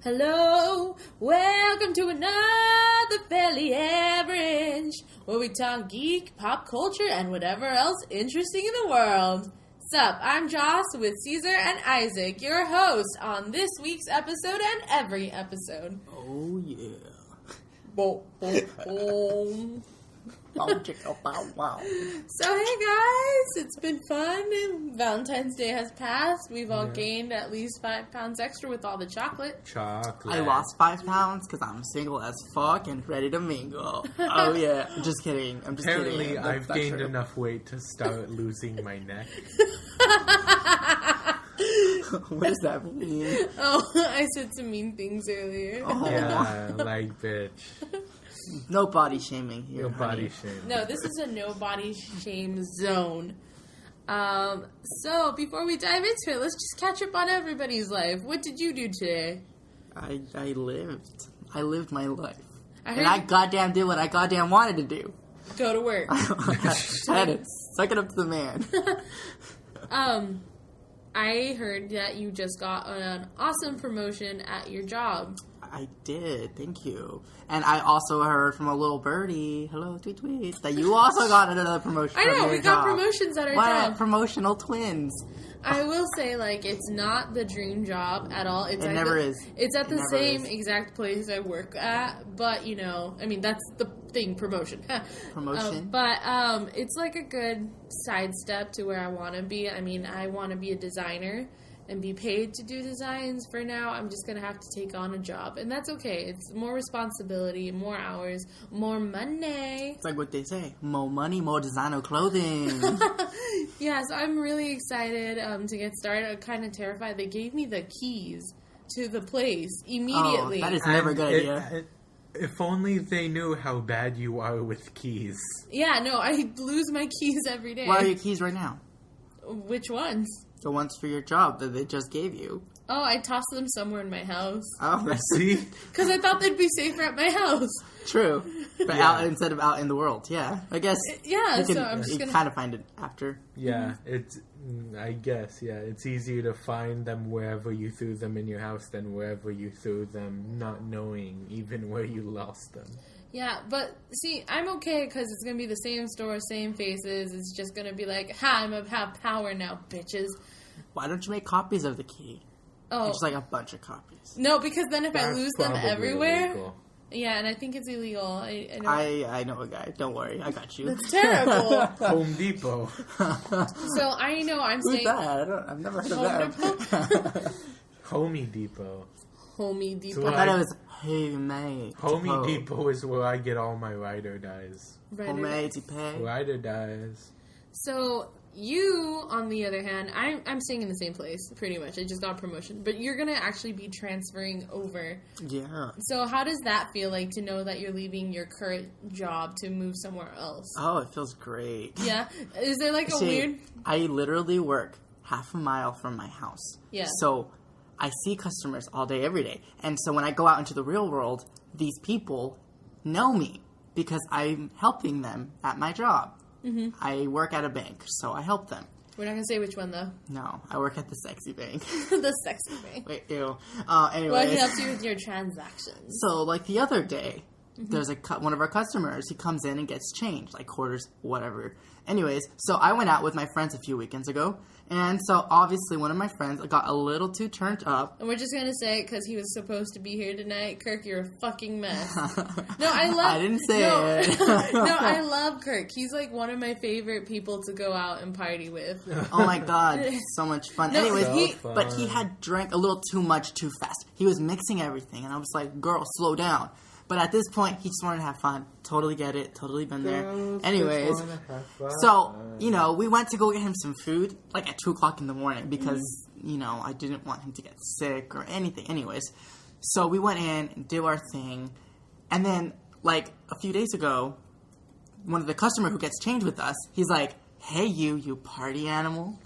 Hello, welcome to another Fairly Average, where we talk geek, pop culture, and whatever else interesting in the world. Sup, I'm Joss with Caesar and Isaac, your hosts on this week's episode and every episode. Oh yeah. Boom, boom, boom. Bow, chicka, bow, wow. So hey guys, it's been fun. Valentine's Day has passed. We've all gained at least 5 pounds extra with all the chocolate. I lost 5 pounds because I'm single as fuck and ready to mingle. Oh yeah. I'm just kidding. Apparently, I've gained enough weight to start losing my neck. What does that mean? Oh, I said some mean things earlier. Oh. Yeah, like bitch. No body shaming here. No honey. body shame. No, this is a no body shame zone. So before we dive into it, let's just catch up on everybody's life. What did you do today? I lived. I lived my life. I And I goddamn did what I goddamn wanted to do. go to work. I had to suck it up to the man. I heard that you just got an awesome promotion at your job. I did, thank you. And I also heard from a little birdie, hello, tweet, tweet, that you also got another promotion. I know, from your we got job. promotions at our What? job. Promotional twins. I will say, it's not the dream job at all. It's It at never the, is. It's at It the never same is. exact place I work at, but, that's the thing, promotion. Promotion? It's like a good sidestep to where I want to be. I mean, I want to be a designer and be paid to do designs. For now, I'm just going to have to take on a job, and that's okay. It's more responsibility, more hours, more money. It's like what they say, more money, more designer clothing. Yeah, so I'm really excited to get started. I'm kind of terrified. They gave me the keys to the place immediately. Oh, that is never a good idea. If only they knew how bad you are with keys. Yeah, no, I lose my keys every day. Where are your keys right now? Which ones? The ones for your job that they just gave you. Oh, I tossed them somewhere in my house. Oh, that's See? Because I thought they'd be safer at my house. true. But out instead of out in the world, yeah. I guess Yeah, you can, so I'm just you going kind of find it after. Yeah, I guess, it's easier to find them wherever you threw them in your house than wherever you threw them, not knowing even where you lost them. Yeah, but see, I'm okay because it's going to be the same store, same faces. It's just going to be like, ha, I'm going to have power now, bitches. Why don't you make copies of the key? Oh. Just like a bunch of copies. No, because then if I That's lose them probably everywhere... illegal. Yeah, and I think it's illegal. I know. I know a guy. Don't worry. I got you. That's terrible. Home Depot. So I know I'm Who's saying... that? I've never heard of that. Homie Depot. Homie Depot. So I thought it was homemade. Homie Depot is where I get all my ride or dies. Homemade to pay. Ride or dies. So you, on the other hand, I'm staying in the same place, pretty much. I just got a promotion. But you're going to actually be transferring over. Yeah. So how does that feel like to know that you're leaving your current job to move somewhere else? Oh, it feels great. Yeah? Is there like a See, weird... I literally work half a mile from my house. Yeah. So I see customers all day, every day. And so when I go out into the real world, these people know me because I'm helping them at my job. Mm-hmm. I work at a bank, so I help them. We're not going to say which one, though. No, I work at the sexy bank. The sexy bank. Wait, ew. Anyway. Well, he helps you with your transactions. So, like the other day, there's one of our customers. He comes in and gets changed, like quarters, whatever. Anyways, so I went out with my friends a few weekends ago, and so obviously one of my friends got a little too turned up. And we're just gonna say it because he was supposed to be here tonight. Kirk, you're a fucking mess. No, I didn't say it. No, I love Kirk. He's like one of my favorite people to go out and party with. Oh my god, so much fun. No, Anyways, so but he had drank a little too much too fast. He was mixing everything, and I was like, girl, slow down. But at this point, he just wanted to have fun. Totally get it. Totally been there. Anyways, so, we went to go get him some food, like at 2 o'clock in the morning, because, I didn't want him to get sick or anything. Anyways, so we went in and did our thing. And then, like, a few days ago, one of the customer who gets changed with us, he's like, hey, you party animal.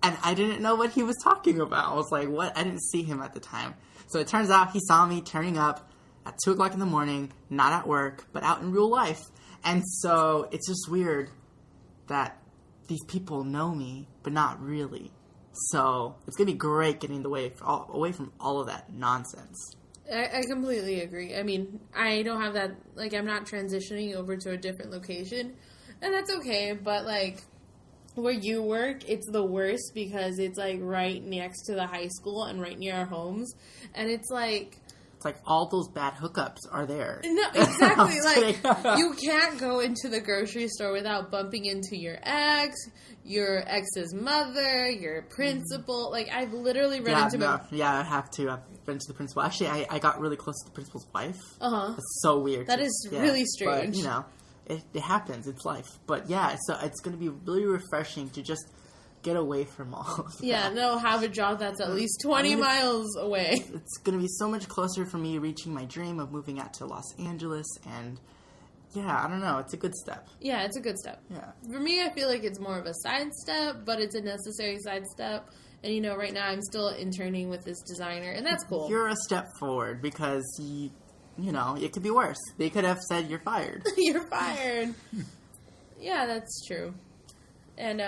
And I didn't know what he was talking about. I was like, what? I didn't see him at the time. So it turns out he saw me turning up at 2 o'clock in the morning, not at work, but out in real life. And so it's just weird that these people know me, but not really. So it's going to be great getting away from all of that nonsense. I completely agree. I mean, I don't have that, like, I'm not transitioning over to a different location, and that's okay, but, like, where you work, it's the worst because it's, like, right next to the high school and right near our homes, and it's, like... It's like all those bad hookups are there. No, exactly. Like, you can't go into the grocery store without bumping into your ex's mother, your principal. Like, I've literally run into Yeah, I have to. I've been to the principal. Actually, I got really close to the principal's wife. Uh-huh. It's so weird. That is really strange. But, it happens. It's life. But, yeah, so it's going to be really refreshing to just get away from all of that. Yeah, no, have a job that's at least 20 miles away. It's going to be so much closer for me reaching my dream of moving out to Los Angeles, and yeah, I don't know, it's a good step. Yeah, it's a good step. Yeah. For me, I feel like it's more of a side step, but it's a necessary side step. And, right now I'm still interning with this designer, and that's cool. You're a step forward because, it could be worse. They could have said you're fired. You're fired. Yeah, that's true. And,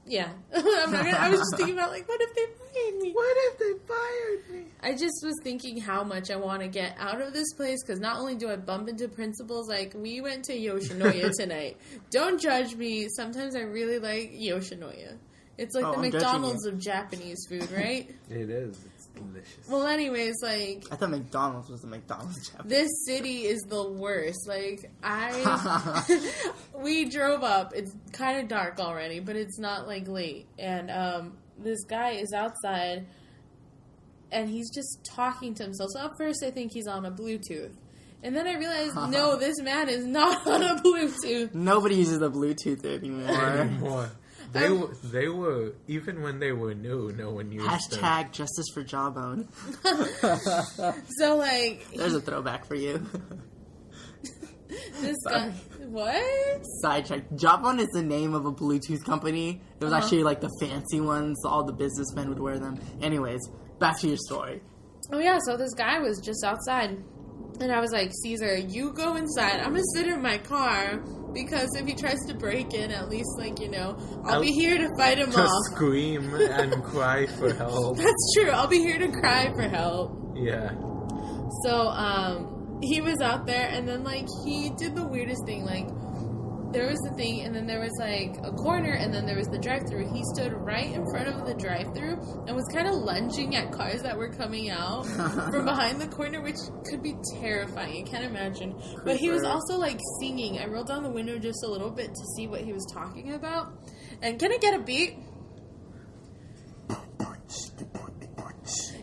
yeah. I was just thinking about, like, what if they fired me? What if they fired me? I just was thinking how much I want to get out of this place, because not only do I bump into principals, like, we went to Yoshinoya tonight. Don't judge me. Sometimes I really like Yoshinoya. It's like the McDonald's of Japanese food, right? It is. It's delicious. Well, anyways, like... I thought McDonald's was the McDonald's Japanese. This city is the worst. Like, we drove up. It's kind of dark already, but it's not, like, late. And this guy is outside, and he's just talking to himself. So at first I think he's on a Bluetooth. And then I realized, no, this man is not on a Bluetooth. Nobody uses a Bluetooth anymore. They were, even when they were new, no one used them. Hashtag justice for Jawbone. So, like... There's a throwback for you. This guy... What? Sidetrack. Jawbone is the name of a Bluetooth company. It was actually, like, the fancy ones. All the businessmen would wear them. Anyways, back to your story. Oh, yeah, so this guy was just outside. And I was like, Caesar, you go inside. I'm going to sit in my car. Because if he tries to break in, at least, like, I'll be here to fight him off. To scream and cry for help. That's true. I'll be here to cry for help. Yeah. So, he was out there, and then, like, he did the weirdest thing. Like, there was the thing, and then there was, like, a corner, and then there was the drive-thru. He stood right in front of the drive-thru and was kind of lunging at cars that were coming out from behind the corner, which could be terrifying. I can't imagine. But he was also, like, singing. I rolled down the window just a little bit to see what he was talking about. And can I get a beat?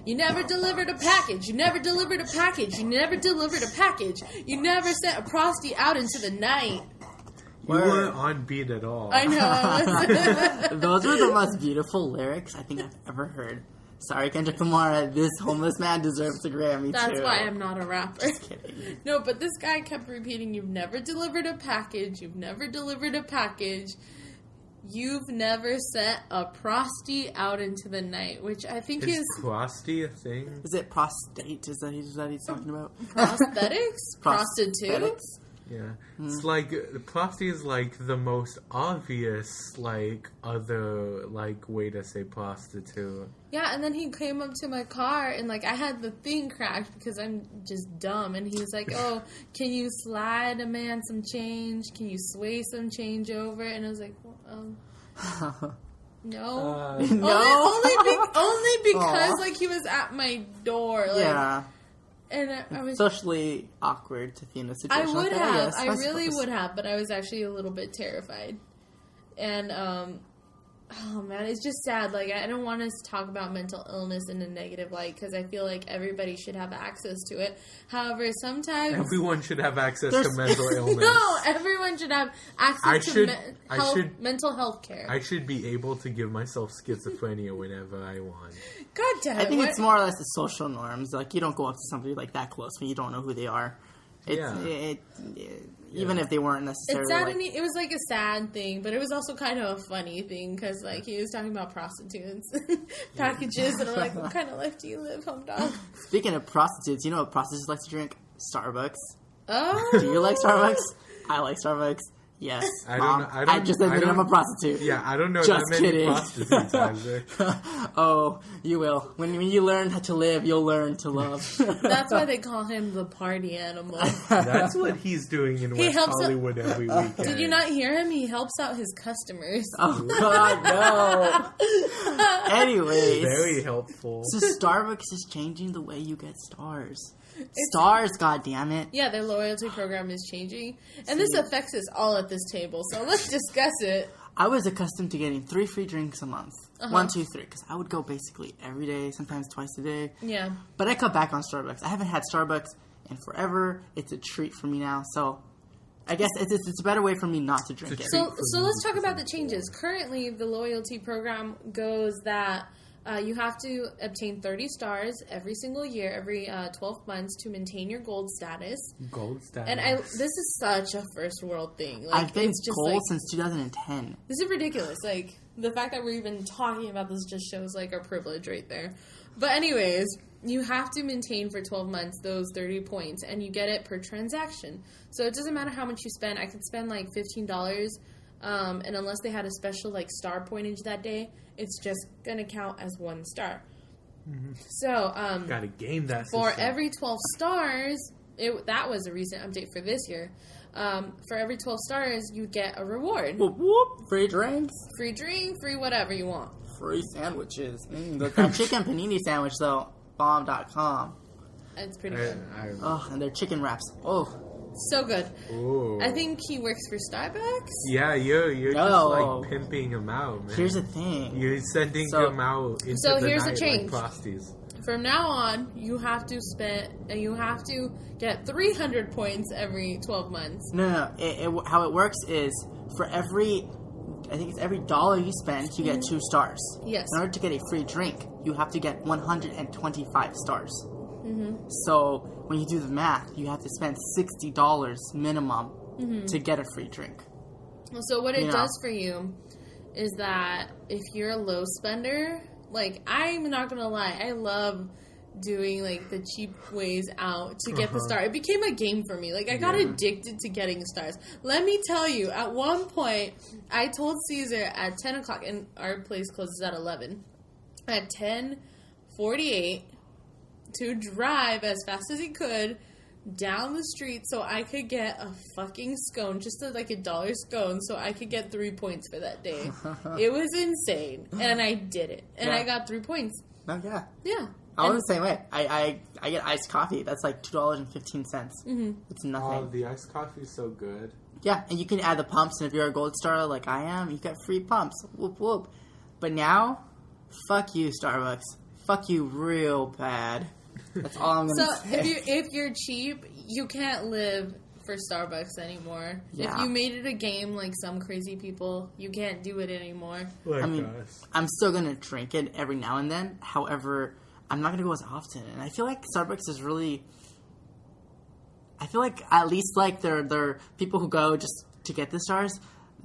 You never delivered a package. You never delivered a package. You never delivered a package. You never sent a prosty out into the night. You weren't on beat at all. I know. Those were the most beautiful lyrics I think I've ever heard. Sorry, Kendrick Lamar, this homeless man deserves a Grammy, That's why I'm not a rapper. Just kidding. No, but this guy kept repeating, you've never delivered a package. You've never delivered a package. You've never sent a prosty out into the night, which I think is... prosty a thing? Is it prostate? Is that he's talking about? Prosthetics? Prostitutes? Yeah. It's like, prosty is like the most obvious, like, other, like, way to say prostitute. Yeah, and then he came up to my car, and, like, I had the thing crashed because I'm just dumb. And he was like, oh, can you slide a man some change? Can you sway some change over? And I was like, no. No? Only because, like, he was at my door. Like, yeah. And I was socially awkward to be in a situation I would like that. have. Yes, I really would have, but I was actually a little bit terrified. And, oh man, it's just sad. Like, I don't want us to talk about mental illness in a negative light because I feel like everybody should have access to it. However, sometimes... Everyone should have access to mental illness. No, everyone should have access to mental health care. I should be able to give myself schizophrenia whenever I want. God damn it. I think it's more or less the social norms. Like, you don't go up to somebody like that close when you don't know who they are. Even if they weren't necessarily... It's sad to me. It was like a sad thing, but it was also kind of a funny thing because, like, he was talking about prostitutes packages, and I'm like, what kind of life do you live, home dog? Speaking of prostitutes, you know what prostitutes like to drink? Starbucks. Oh. Do you like Starbucks? I like Starbucks. Yes, I Mom. don't know. I just admitted I'm a prostitute. Yeah, I don't know Just that many kidding. prostitutes either. Oh, you will. When you learn how to live, you'll learn to love. That's why they call him the party animal. That's what he's doing in West Hollywood every weekend. Did you not hear him? He helps out his customers. Oh, God, no. Anyways. Very helpful. So Starbucks is changing the way you get stars. Stars, goddammit. Yeah, their loyalty program is changing. And this affects us all at this table, so let's discuss it. I was accustomed to getting 3 free drinks a month. 1, 2, 3. Because I would go basically every day, sometimes twice a day. Yeah. But I cut back on Starbucks. I haven't had Starbucks in forever. It's a treat for me now. So I guess it's a better way for me not to drink it. So let's talk about the changes. Currently, the loyalty program goes that you have to obtain 30 stars every single year, every 12 months to maintain your gold status. Gold status. And this is such a first world thing. Like, I've been it's just gold like, since 2010. this is ridiculous. Like, the fact that we're even talking about this just shows, like, our privilege right there. But anyways, you have to maintain for 12 months those 30 points, and you get it per transaction. So it doesn't matter how much you spend. I could spend, like, $15, and unless they had a special, like, star pointage that day, it's just going to count as 1 star. Mm-hmm. So, gotta game that for system. every 12 stars, that was a recent update for this year. For every 12 stars, you get a reward. Whoop, whoop. Free drinks. Free drink, free whatever you want. Free sandwiches. That chicken panini sandwich, though, bomb.com. It's pretty good. Oh, and their chicken wraps. Oh. So good. Ooh. I think he works for Starbucks. Yeah, you're just like pimping him out, man. Here's the thing. You're sending him out into so the here's night the change. like prosties. From now on, you have to get 300 points every 12 months. No. How it works is for every dollar you spend, you get 2 stars. Yes. In order to get a free drink, you have to get 125 stars. Mm-hmm. So when you do the math, you have to spend $60 minimum to get a free drink. So what it does for you is that if you're a low spender, like, I'm not gonna lie, I love doing, like, the cheap ways out to get the star. It became a game for me. Like, I got addicted to getting stars. Let me tell you, at one point, I told Caesar at 10 o'clock, and our place closes at 11, at 10:48, to drive as fast as he could down the street so I could get a fucking scone, just like $1 scone, so I could get 3 points for that day. It was insane, and I did it, and I got 3 points. Oh yeah, yeah. I was the same way. I get iced coffee. That's like $2.15. Mm-hmm. It's nothing. Oh, the iced coffee is so good. Yeah, and you can add the pumps, and if you're a gold star like I am, you get free pumps. Whoop whoop. But now, fuck you, Starbucks. Fuck you real bad. That's all I'm gonna say. So if you're cheap, you can't live for Starbucks anymore. Yeah. If you made it a game like some crazy people, you can't do it anymore. Like I mean, us. I'm still gonna drink it every now and then. However, I'm not gonna go as often. And I feel like Starbucks is really. I feel like at least like they're people who go just to get the stars.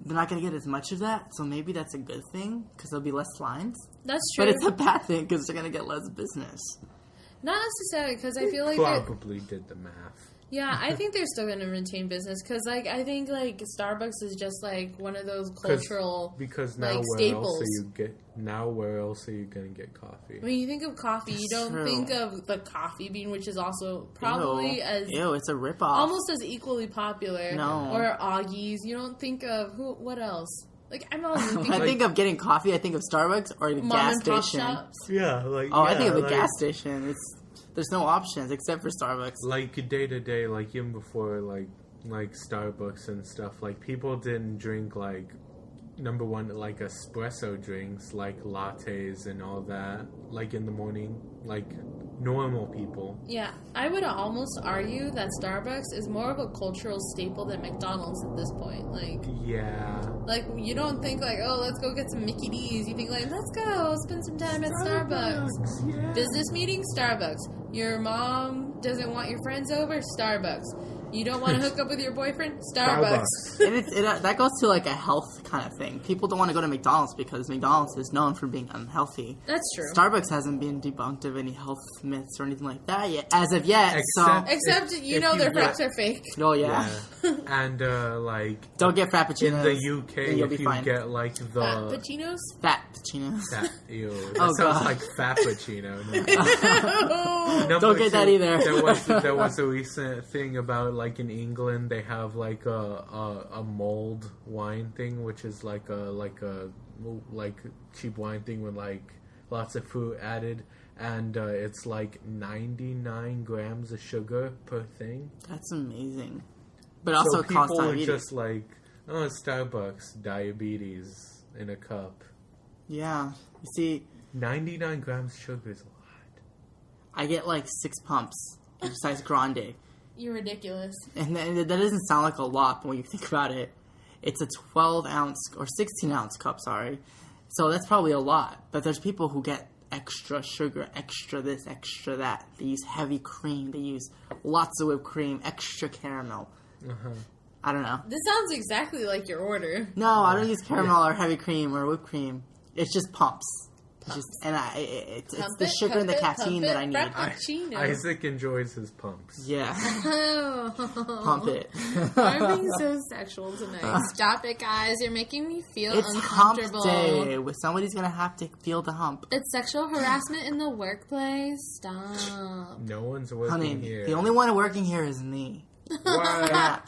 They're not gonna get as much of that, so maybe that's a good thing because there'll be less lines. That's true. But it's a bad thing because they're gonna get less business. Not necessarily, because I feel like probably did the math. Yeah, I think they're still going to retain business because, like, I think like Starbucks is just like one of those cultural because now like, where staples. where else are you gonna get coffee? When you think of coffee, you don't True. think of the coffee bean, which is also probably it's a ripoff. almost as equally popular. No. Or Augie's. You don't think of what else? Like, I'm always thinking I think of getting coffee. I think of Starbucks or the mom gas and pop station. shops. Yeah, like I think of the gas station. There's no options except for Starbucks. Like day to day, like even before like Starbucks and stuff, like people didn't drink like number one like espresso drinks like lattes and all that like in the morning like normal people. Yeah, I would almost argue that Starbucks is more of a cultural staple than McDonald's at this point. Like, yeah, like you don't think like, oh, let's go get some Mickey D's. You think like, let's go spend some time at Starbucks. Yeah. Business meeting, Starbucks. Your mom doesn't want your friends over, Starbucks. You don't want to hook up with your boyfriend? Starbucks. And that goes to like a health kind of thing. People don't want to go to McDonald's because McDonald's is known for being unhealthy. That's true. Starbucks hasn't been debunked of any health myths or anything like that yet, as of yet. Except you know their fraps are fake. Oh yeah. And like don't get frappuccinos in the UK. If you get like the Frappuccinos. Ew, that sounds like Fappuccino. No, don't get that either. There was a recent thing about like in England they have like a mulled wine thing, which is like a cheap wine thing with like lots of fruit added, and it's like 99 grams of sugar per thing. That's amazing, but also it costs people are diabetes. just like, oh, Starbucks diabetes in a cup. Yeah, you see, 99 grams of sugar is a lot. I get like 6 pumps, size grande. You're ridiculous. And that doesn't sound like a lot, but when you think about it, it's a 12-ounce or 16-ounce cup, sorry. So that's probably a lot. But there's people who get extra sugar, extra this, extra that. They use heavy cream. They use lots of whipped cream, extra caramel. Uh-huh. I don't know. This sounds exactly like your order. No, I don't use caramel or heavy cream or whipped cream. It's just pumps. It's the sugar and the caffeine that I need. Isaac enjoys his pumps. Yeah. Pump it. I'm being so sexual tonight. Stop it, guys. You're making me feel It's uncomfortable. hump day. Somebody's going to have to feel the hump. It's sexual harassment in the workplace. Stop. No one's working here. The only one working here is me. Quack.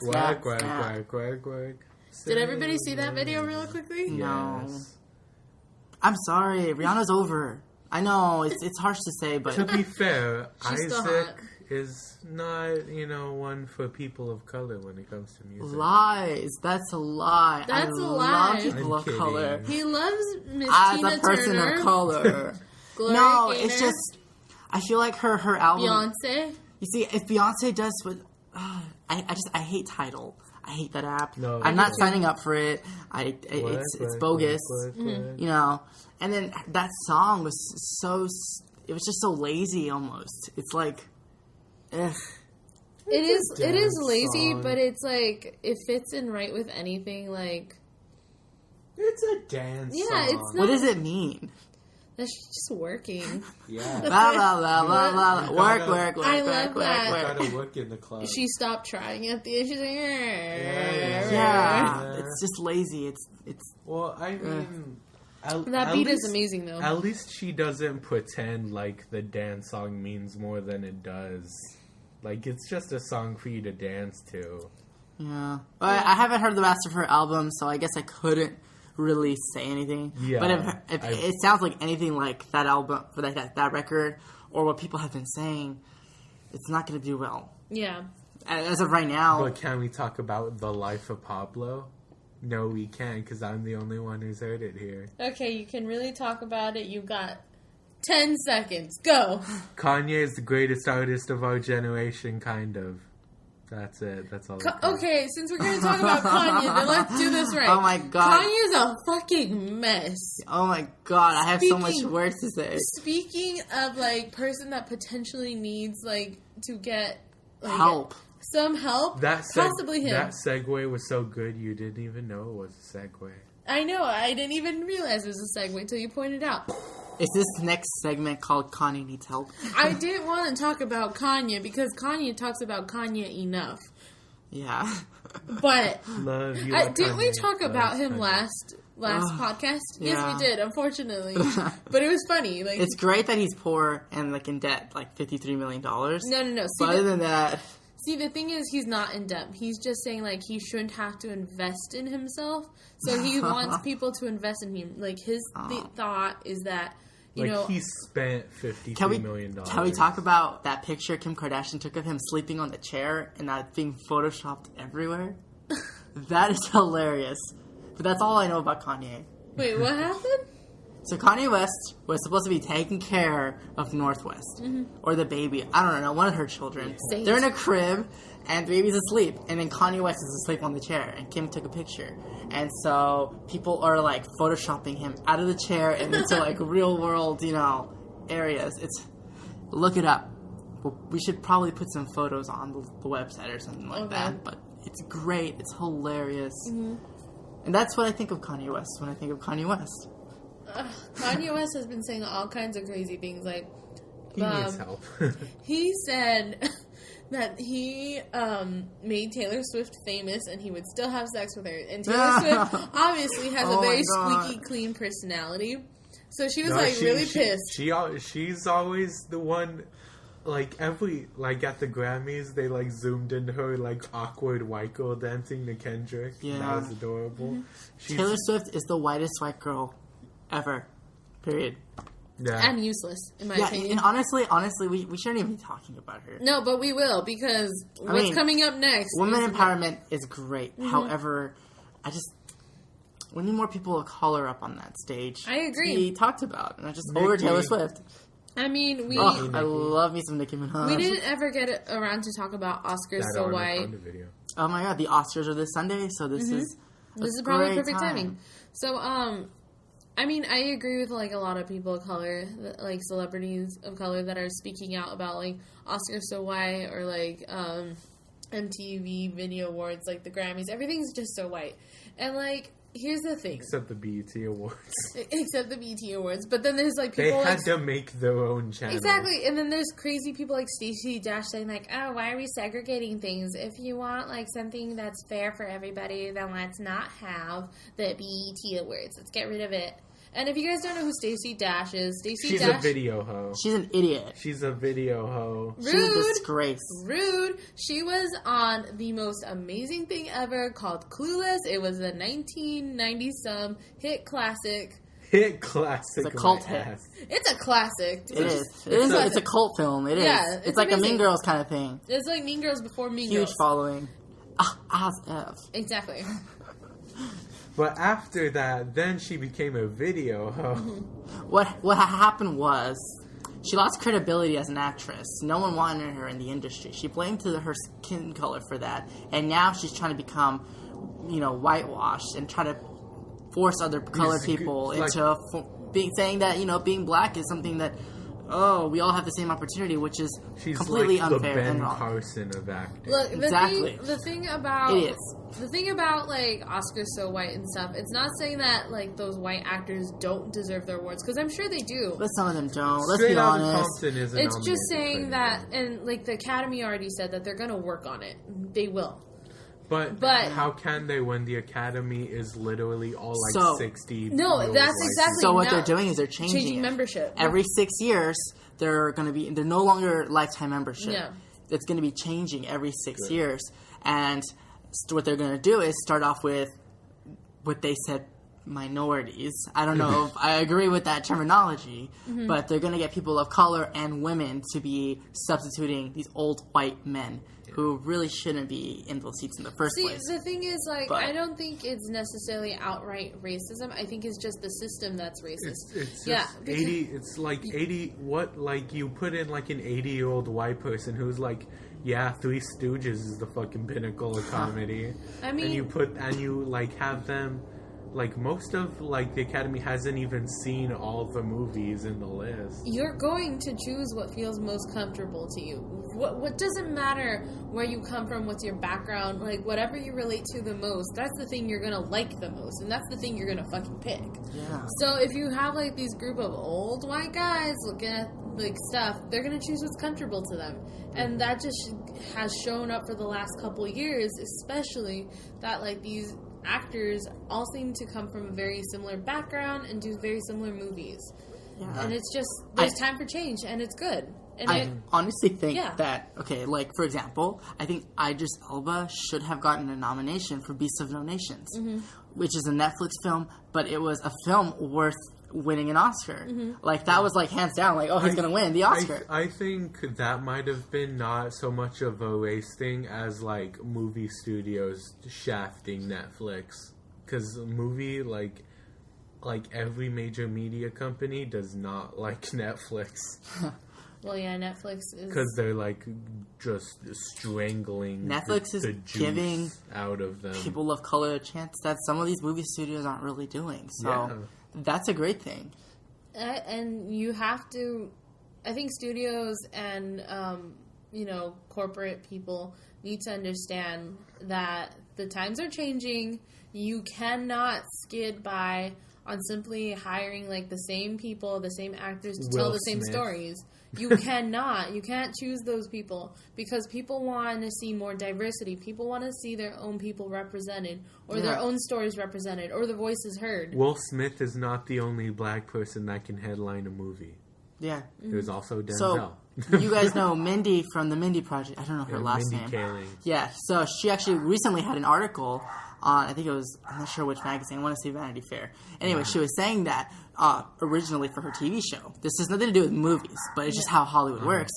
Did everybody see that video real quickly? No. Yes. I'm sorry. Rihanna's over. I know. It's harsh to say, but... To be fair, She's Isaac is not, one for people of color when it comes to music. Lies. That's a lie. That's a lie. I love people I'm of kidding. color. He loves Miss As Tina a person Turner. of color. Gloria No, Gaynor, it's just... I feel like her album... Beyonce. You see, if Beyonce does what... I hate Tidal. I hate that app. No, I'm not signing up for it. It's bogus. And then that song was so... It was just so lazy almost. It's like... Ugh. It is lazy, song. but it's like it fits in right with anything. Like It's a dance Yeah, song. it's not- What does it mean? that's just working. Yeah. Blah, blah, blah, blah, blah. Work. I love that. Gotta work in the club. She stopped trying at the end. She's like, Yeah, it's just lazy. It's. Well, I mean... That beat is amazing, though. At least she doesn't pretend like the dance song means more than it does. Like, it's just a song for you to dance to. Yeah. Well, I haven't heard the rest of her album, so I guess I couldn't really say anything. Yeah. But if it sounds like anything like that album, for that record, or what people have been saying, it's not going to do well. Yeah. As of right now. But can we talk about The Life of Pablo? No, we can't, because I'm the only one who's heard it here. Okay, you can really talk about it. You've got 10 seconds. Go. Kanye is the greatest artist of our generation, kind of. That's it. That's all. Okay, since we're going to talk about Kanye, then let's do this right. Oh my god. Kanye's a fucking mess. Oh my god, I have so much words to say. Speaking of, like, person that potentially needs, like, to get... Like, Help. Some help. Possibly him. That segue was so good you didn't even know it was a segue. I know. I didn't even realize it was a segue until you pointed out. Is this next segment called Kanye Needs Help? I didn't want to talk about Kanye because Kanye talks about Kanye enough. Yeah. But Love you. didn't we talk about him last podcast? Yeah. Yes, we did, unfortunately. But it was funny. Like, It's great that he's poor and like in debt, like $53 million. no. But other than that... See, the thing is, he's not in debt. He's just saying, like, he shouldn't have to invest in himself. So he wants people to invest in him. Like, his thought is that, you know... he spent $53 million. Can we talk about that picture Kim Kardashian took of him sleeping on the chair and that being photoshopped everywhere? That is hilarious. But that's all I know about Kanye. Wait, what happened? So Kanye West was supposed to be taking care of Northwest. Or the baby. I don't know, one of her children. Saint. They're in a crib, and the baby's asleep. And then Kanye West is asleep on the chair. And Kim took a picture. And so people are, like, photoshopping him out of the chair and into, like, real-world, areas. Look it up. we should probably put some photos on the website or something like that. But it's great. It's hilarious. Mm-hmm. And that's what I think of Kanye West when I think of Kanye West. Kanye West has been saying all kinds of crazy things. Like, he needs help. He said that he made Taylor Swift famous and he would still have sex with her. And Taylor Swift obviously has a very squeaky clean personality. So she was really pissed. She's always the one. Like at the Grammys, they like zoomed in her like awkward white girl dancing to Kendrick. Yeah, that was adorable. Mm-hmm. Taylor Swift is the whitest white girl ever. Period. Yeah, and useless in my opinion. And honestly, we shouldn't even be talking about her. No, but we will because what's coming up next? Women empowerment is great. Mm-hmm. However, we need more people of color up on that stage. I agree. We talked about, and just over Taylor Swift. I mean, I love me some Nicki Minaj. We didn't ever get around to talk about Oscars So White. Oh my god, the Oscars are this Sunday, so this is probably perfect timing. So, I mean, I agree with like a lot of people of color, like celebrities of color that are speaking out about like Oscars So White or like MTV Video Awards, like the Grammys. Everything's just so white, and like. Here's the thing. Except the BET Awards. Except the BET Awards. But then there's like people they had to make their own channel. Exactly. And then there's crazy people like Stacey Dash saying like, oh, why are we segregating things? If you want like something that's fair for everybody, then let's not have the BET Awards. Let's get rid of it. And if you guys don't know who Stacey Dash is, She's a video hoe. She's an idiot. She's a video hoe. Rude. She's a disgrace. Rude. She was on the most amazing thing ever called Clueless. It was a 1990-some hit classic. Hit classic. It's a cult hit. It's a classic. It's a cult film. It is. Yeah, it's like amazing. A Mean Girls kind of thing. It's like Mean Girls before Mean Girls. Huge following. Exactly. But after that, then she became a video hoe. What happened was she lost credibility as an actress. No one wanted her in the industry. She blamed her skin color for that, and now she's trying to become, whitewashed and try to force other colored people into saying that being black is something that. Oh, we all have the same opportunity, which is completely like unfair the and wrong. Carson of acting. Look, exactly. The thing about like Oscars So White and stuff, it's not saying that like those white actors don't deserve their awards because I'm sure they do. But some of them don't. Let's be honest. It's just saying that, and like the Academy already said that they're going to work on it. They will. But how can they when the Academy is literally all 60? No, that's exactly. So what they're doing is they're changing membership. Every 6 years, they're no longer lifetime membership. Yeah. It's going to be changing every 6 years. And what they're going to do is start off with what they said minorities. I don't know if I agree with that terminology, but they're going to get people of color and women to be substituting these old white men who really shouldn't be in those seats in the first place. The thing is, I don't think it's necessarily outright racism. I think it's just the system that's racist. It's just 80. It's like 80. What you put in like an 80-year-old white person who's like, yeah, Three Stooges is the fucking pinnacle of comedy. I mean, and you have them. Like, most of, the Academy hasn't even seen all the movies in the list. You're going to choose what feels most comfortable to you. What doesn't matter where you come from, what's your background, whatever you relate to the most, that's the thing you're going to like the most, and that's the thing you're going to fucking pick. Yeah. So if you have, these group of old white guys looking at, stuff, they're going to choose what's comfortable to them. And that just has shown up for the last couple of years, especially that, these actors all seem to come from a very similar background and do very similar movies. Yeah. And it's just, there's time for change, and it's good. And I honestly think that, for example, I think Idris Elba should have gotten a nomination for Beasts of No Nations, which is a Netflix film, but it was a film worth winning an Oscar. That was hands down, he's going to win the Oscar. I think that might have been not so much of a race thing as movie studios shafting Netflix, because movie every major media company does not like Netflix. Well, yeah, Netflix is... Because they're, just strangling Netflix is the juice giving out of them. People of color a chance that some of these movie studios aren't really doing. So that's a great thing. And you have to I think studios and, corporate people need to understand that the times are changing. You cannot skid by on simply hiring, like, the same people, the same actors to tell the same stories. You cannot. You can't choose those people because people want to see more diversity. People want to see their own people represented or their own stories represented or the voices heard. Will Smith is not the only black person that can headline a movie. Yeah. There's also Denzel. So, you guys know Mindy from the Mindy Project. I don't know her last Mindy name. Kaling. Yeah, so she actually recently had an article on, I think it was, I'm not sure which magazine, I want to say Vanity Fair. Anyway, she was saying that originally for her TV show, this has nothing to do with movies, but it's just how Hollywood works.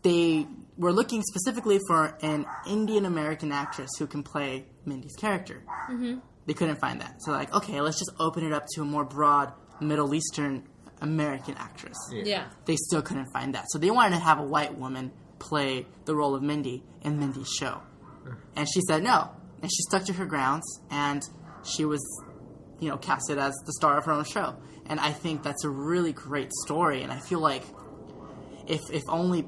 They were looking specifically for an Indian American actress who can play Mindy's character. Mm-hmm. They couldn't find that. So like, okay, let's just open it up to a more broad Middle Eastern American actress. Yeah. They still couldn't find that. So they wanted to have a white woman play the role of Mindy in Mindy's show. And she said no. And she stuck to her grounds, and she was, casted as the star of her own show. And I think that's a really great story, and I feel like if only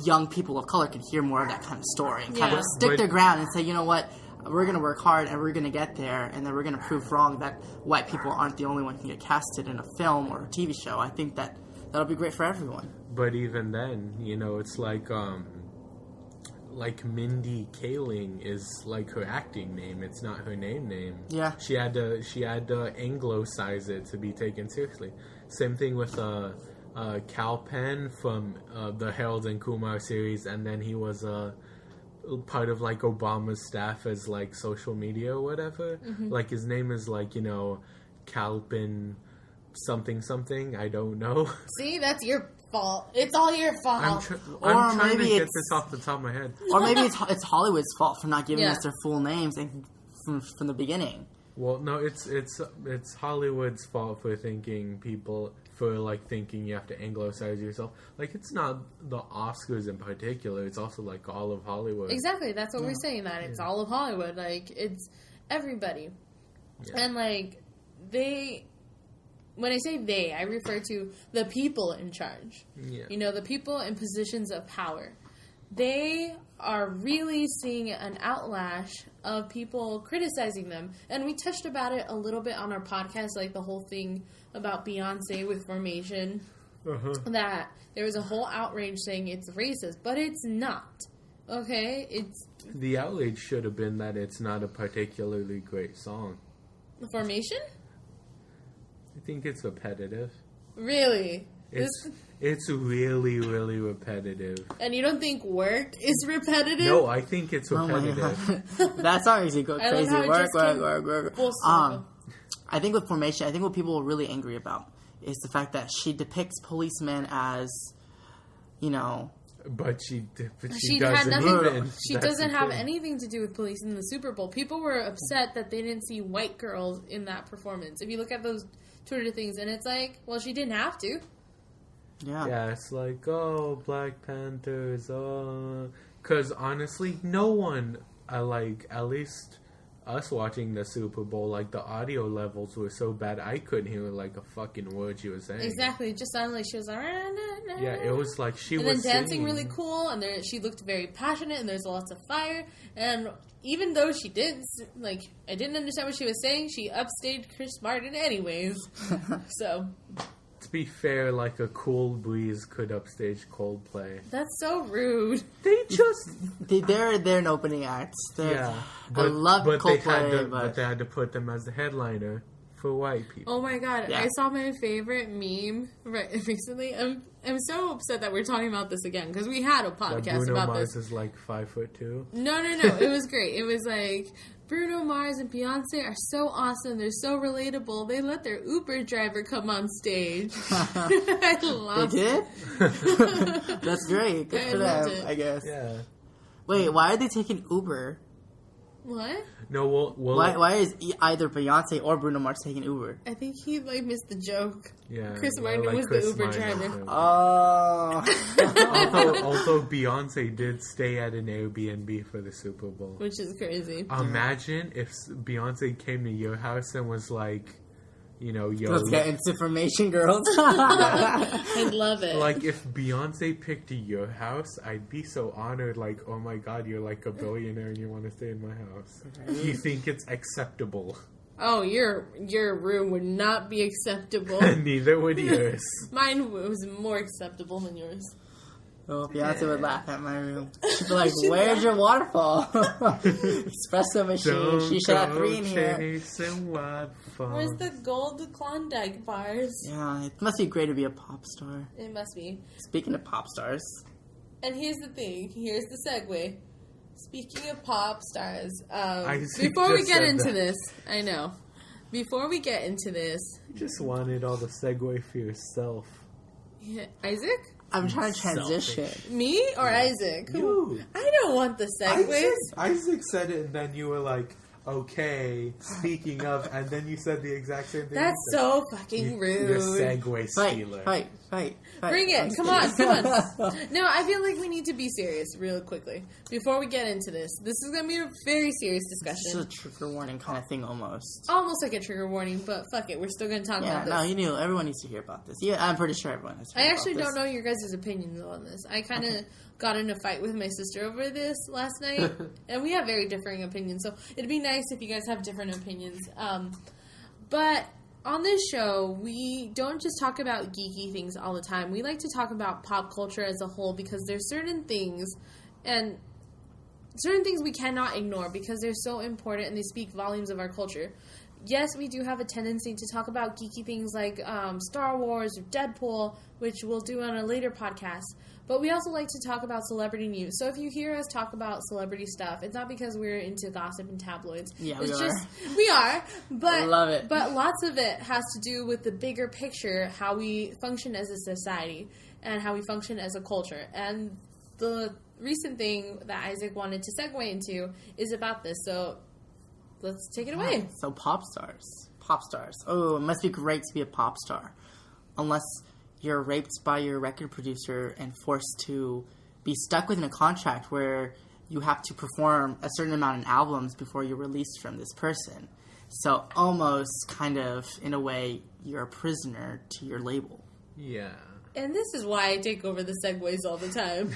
young people of color can hear more of that kind of story and kind of stick their ground and say, you know what, we're going to work hard and we're going to get there, and then we're going to prove wrong that white people aren't the only one who can get casted in a film or a TV show. I think that'll be great for everyone. But even then, it's like Mindy Kaling is like her acting name. It's not her name. Yeah. She had to anglicize it to be taken seriously. Same thing with Cal Penn from the Harold and Kumar series, and then he was part of like Obama's staff as like social media or whatever. Mm-hmm. Like his name is like Calpin something. I don't know. See, that's your fault. It's all your fault. I'm trying to get this off the top of my head. Or maybe it's Hollywood's fault for not giving us their full names from the beginning. Well, no, it's Hollywood's fault for thinking you have to anglicize yourself. Like, it's not the Oscars in particular. It's also like all of Hollywood. Exactly. That's what we're saying. That it's all of Hollywood. Like, it's everybody. Yeah. And like when I say they, I refer to the people in charge. Yeah. The people in positions of power. They are really seeing an outlash of people criticizing them. And we touched about it a little bit on our podcast, like the whole thing about Beyonce with Formation. Uh-huh. That there was a whole outrage saying it's racist, but it's not. Okay? The outrage should have been that it's not a particularly great song. Formation? I think it's repetitive. Really? It's really, really repetitive. And you don't think work is repetitive? No, I think it's repetitive. That song is go crazy. Work. I think with Formation, I think what people are really angry about is the fact that she depicts policemen as, But she had nothing. She doesn't have anything to do with police in the Super Bowl. People were upset that they didn't see white girls in that performance. If you look at those Twitter things, and it's like, well, she didn't have to. Yeah, it's like, Black Panthers, because honestly, no one, at least us watching the Super Bowl, like, the audio levels were so bad, I couldn't hear, like, a fucking word she was saying. Exactly, it just sounded like she was like, yeah, it was like she was and then dancing really cool, and she looked very passionate, and there's lots of fire, and even though she didn't, I didn't understand what she was saying, she upstaged Chris Martin anyways, so... To be fair, like a Cool Breeze could upstage Coldplay. That's so rude. They're an opening act. I love Coldplay, but they had to put them as the headliner for white people. Oh my god, yeah. I saw my favorite meme recently. I'm so upset that we're talking about this again because we had a podcast Bruno about Mars this. Is like 5'2". No. It was great. It was like Bruno Mars and Beyonce are so awesome. They're so relatable. They let their Uber driver come on stage. I loved it. That's great. Good for them, I guess. Yeah. Wait, why are they taking Uber? What? No, well why is either Beyonce or Bruno Mars taking Uber? I think he missed the joke. Yeah, Chris Martin was the Uber driver. Oh. although Beyonce did stay at an Airbnb for the Super Bowl, which is crazy. Imagine if Beyonce came to your house and was like, Let's get into information, girls. I love it. Like, if Beyonce picked your house, I'd be so honored. Like, oh my God, you're like a billionaire and you want to stay in my house. You think it's acceptable. Oh, your room would not be acceptable. Neither would yours. Mine was more acceptable than yours. Oh, Beyonce would laugh at my room. She'd be like, where's your waterfall? Espresso machine. She should have 3 in here. Where's the gold Klondike bars? Yeah, it must be great to be a pop star. It must be. Speaking of pop stars. And here's the thing. Here's the segue. Speaking of pop stars, Isaac before we just get said into that. this, I know. Before we get into this, You just wanted all the segue for yourself. yeah, Isaac? I'm trying to transition. Me or Isaac? You. I don't want the segues. Isaac said it, and then you were like, okay, speaking of, and then you said the exact same thing. That's so fucking rude. You're segue stealer. Fight. Bring it. Come on. No, I feel like we need to be serious real quickly. Before we get into this. This is going to be a very serious This is discussion. a trigger warning kind of thing almost. Almost like a trigger warning, but fuck it. We're still going to talk Yeah, about this. no, you knew. Everyone needs to hear about this. Yeah, I'm pretty sure everyone has heard I about actually this. don't know your guys' opinions on this. I kind of got in a fight with my sister over this last night, and we have very differing opinions, so it'd be nice if you guys have different opinions. But on this show, we don't just talk about geeky things all the time. We like to talk about pop culture as a whole because there's certain things we cannot ignore because they're so important and they speak volumes of our culture. Yes, we do have a tendency to talk about geeky things like Star Wars or Deadpool, which we'll do on a later podcast. But we also like to talk about celebrity news. So if you hear us talk about celebrity stuff, it's not because we're into gossip and tabloids. Yeah, it's we are. We are. But, I love it. But lots of it has to do with the bigger picture, how we function as a society and how we function as a culture. And the recent thing that Isaac wanted to segue into is about this. So let's take it away. So pop stars. Oh, it must be great to be a pop star. Unless you're raped by your record producer and forced to be stuck within a contract where you have to perform a certain amount of albums before you're released from this person. So almost kind of, in a way, you're a prisoner to your label. Yeah. And this is why I take over the segues all the time.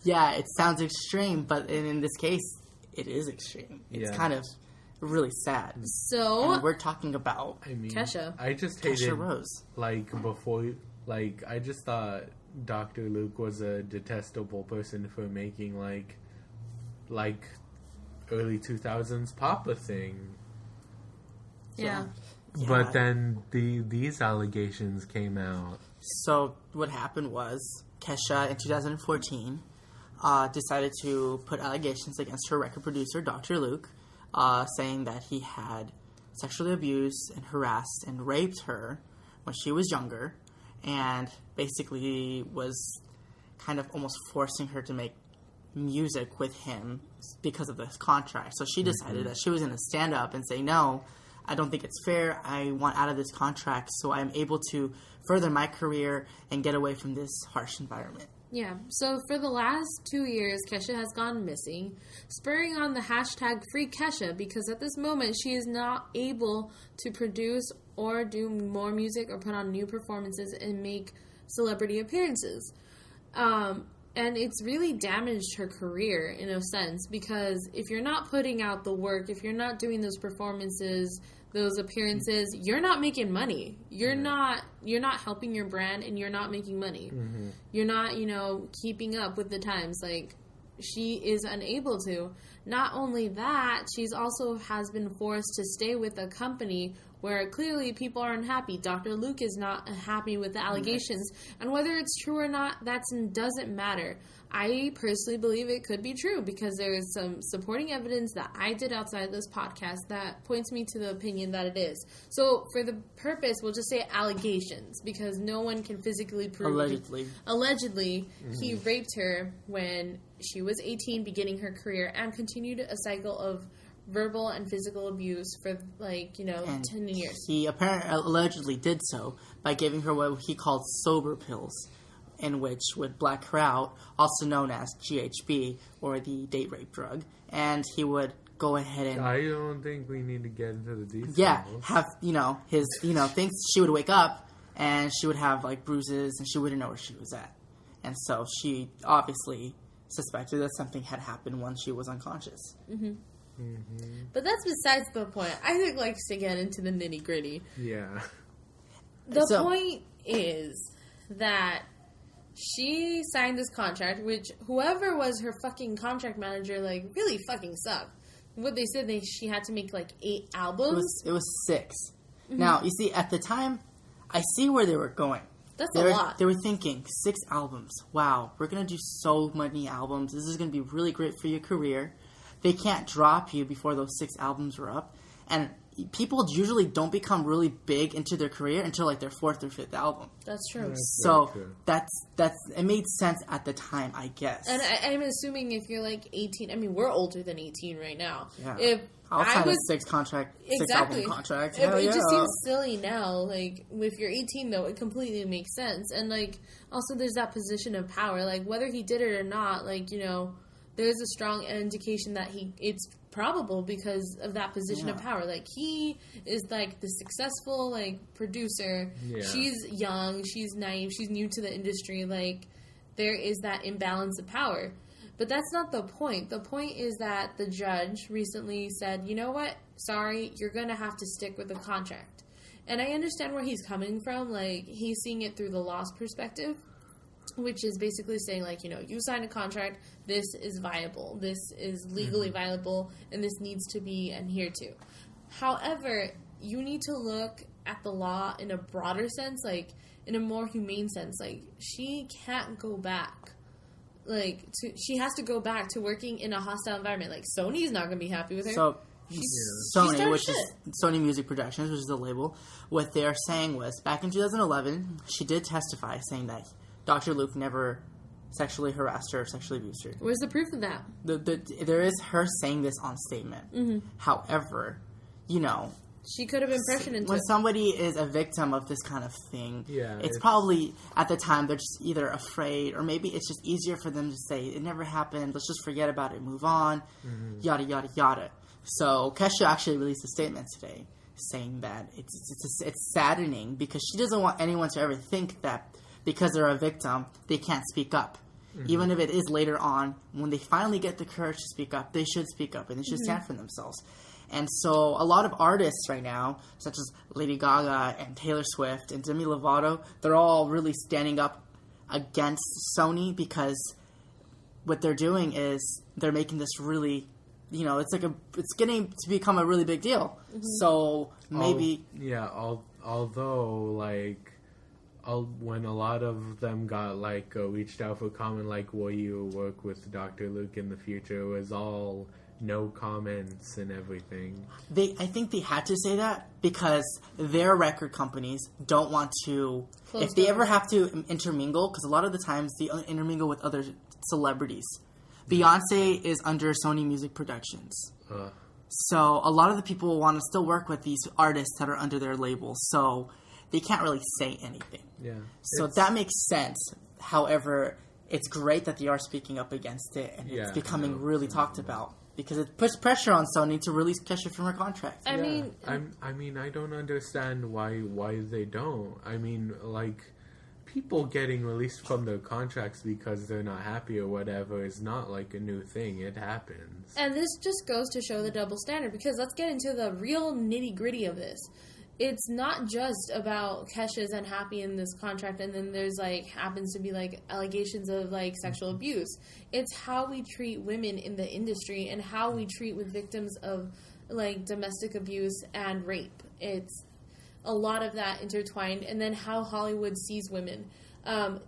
It sounds extreme, but in this case, it is extreme. It's kind of really sad. So and we're talking about Kesha. I just hated Kesha Rose. I just thought Dr. Luke was a detestable person for making like early 2000s pop a thing. Yeah. But then these allegations came out. So what happened was Kesha in 2014 decided to put allegations against her record producer, Dr. Luke, saying that he had sexually abused and harassed and raped her when she was younger, and basically was kind of almost forcing her to make music with him because of this contract. So she decided that she was going to stand up and say, no, I don't think it's fair. I want out of this contract so I'm able to further my career and get away from this harsh environment. Yeah, so for the last 2 years, Kesha has gone missing, spurring on the hashtag Free Kesha, because at this moment she is not able to produce or do more music or put on new performances and make celebrity appearances. And it's really damaged her career in a sense, because if you're not putting out the work, if you're not doing those performances, those appearances, you're not making money. You're not helping your brand, and you're not making money. Mm-hmm. You're not, keeping up with the times. Like, she is unable to. Not only that, she's also has been forced to stay with a company where clearly people are unhappy. Dr. Luke is not happy with the allegations. And whether it's true or not, that doesn't matter. I personally believe it could be true because there is some supporting evidence that I did outside of this podcast that points me to the opinion that it is. So for the purpose, we'll just say allegations because no one can physically prove. Allegedly, he raped her when she was 18, beginning her career, and continued a cycle of verbal and physical abuse for 10 years. He apparently allegedly did so by giving her what he called sober pills, in which would black her out, also known as GHB, or the date rape drug. And he would go ahead and... I don't think we need to get into the details. Yeah, have, his, things, she would wake up, and she would have, like, bruises, and she wouldn't know where she was at. And so she obviously suspected that something had happened when she was unconscious. Mm-hmm. Mm-hmm. But that's besides the point. Isaac likes to get into the nitty-gritty. Yeah. The point is that she signed this contract, which whoever was her fucking contract manager, like, really fucking sucked. What they said, she had to make, like, 8 albums? It was 6. Mm-hmm. Now, you see, at the time, I see where they were going. That's a lot. They were thinking, 6 albums. Wow, we're going to do so many albums. This is going to be really great for your career. They can't drop you before those 6 albums are up. And people usually don't become really big into their career until, like, their 4th or 5th album. That's true. So that's it made sense at the time, I guess. And I'm assuming if you're, like, 18, I mean, we're older than 18 right now. Yeah. If I'll sign a 6 album contract. It just seems silly now. Like, if you're 18, though, it completely makes sense. And, like, also there's that position of power. Like, whether he did it or not, like, there's a strong indication that it's probable because of that position of power. Like, he is, like, the successful, like, producer. Yeah. She's young. She's naive. She's new to the industry. Like, there is that imbalance of power. But that's not the point. The point is that the judge recently said, you know what? Sorry, you're going to have to stick with the contract. And I understand where he's coming from. Like, he's seeing it through the law's perspective, which is basically saying, like, you signed a contract. This is viable. This is legally viable, and this needs to be adhered to. However, you need to look at the law in a broader sense, like, in a more humane sense. Like, she can't go back. Like, she has to go back to working in a hostile environment. Like, Sony's not going to be happy with her. So, Sony, which is Sony Music Productions, which is the label, what they're saying was, back in 2011, she did testify saying that Dr. Luke never sexually harassed her or sexually abused her. Where's the proof of that? There is her saying this on statement. Mm-hmm. However, she could have been pressured into when somebody is a victim of this kind of thing, it's probably, at the time, they're just either afraid or maybe it's just easier for them to say, it never happened, let's just forget about it, move on, yada, yada, yada. So, Kesha actually released a statement today saying that it's saddening because she doesn't want anyone to ever think that because they're a victim, they can't speak up. Mm-hmm. Even if it is later on, when they finally get the courage to speak up, they should speak up and they should stand for themselves. And so a lot of artists right now, such as Lady Gaga and Taylor Swift and Demi Lovato, they're all really standing up against Sony because what they're doing is they're making this really, it's getting to become a really big deal. Mm-hmm. So maybe... although, like... when a lot of them got, like, reached out for comment, like, will you work with Dr. Luke in the future, it was all no comments and everything. I think they had to say that because their record companies don't want to... if they ever have to intermingle, because a lot of the times they intermingle with other celebrities. Beyonce is under Sony Music Productions. So a lot of the people want to still work with these artists that are under their label. So... they can't really say anything. Yeah. So that makes sense. However, it's great that they are speaking up against it, and it's becoming really talked about because it puts pressure on Sony to release Kesha from her contract. I mean, I don't understand why they don't. I mean, like, people getting released from their contracts because they're not happy or whatever is not, like, a new thing. It happens. And this just goes to show the double standard because let's get into the real nitty-gritty of this. It's not just about Kesha's unhappy in this contract and then there's, like, happens to be, like, allegations of, like, sexual abuse. It's how we treat women in the industry and how we treat with victims of, like, domestic abuse and rape. It's a lot of that intertwined. And then how Hollywood sees women.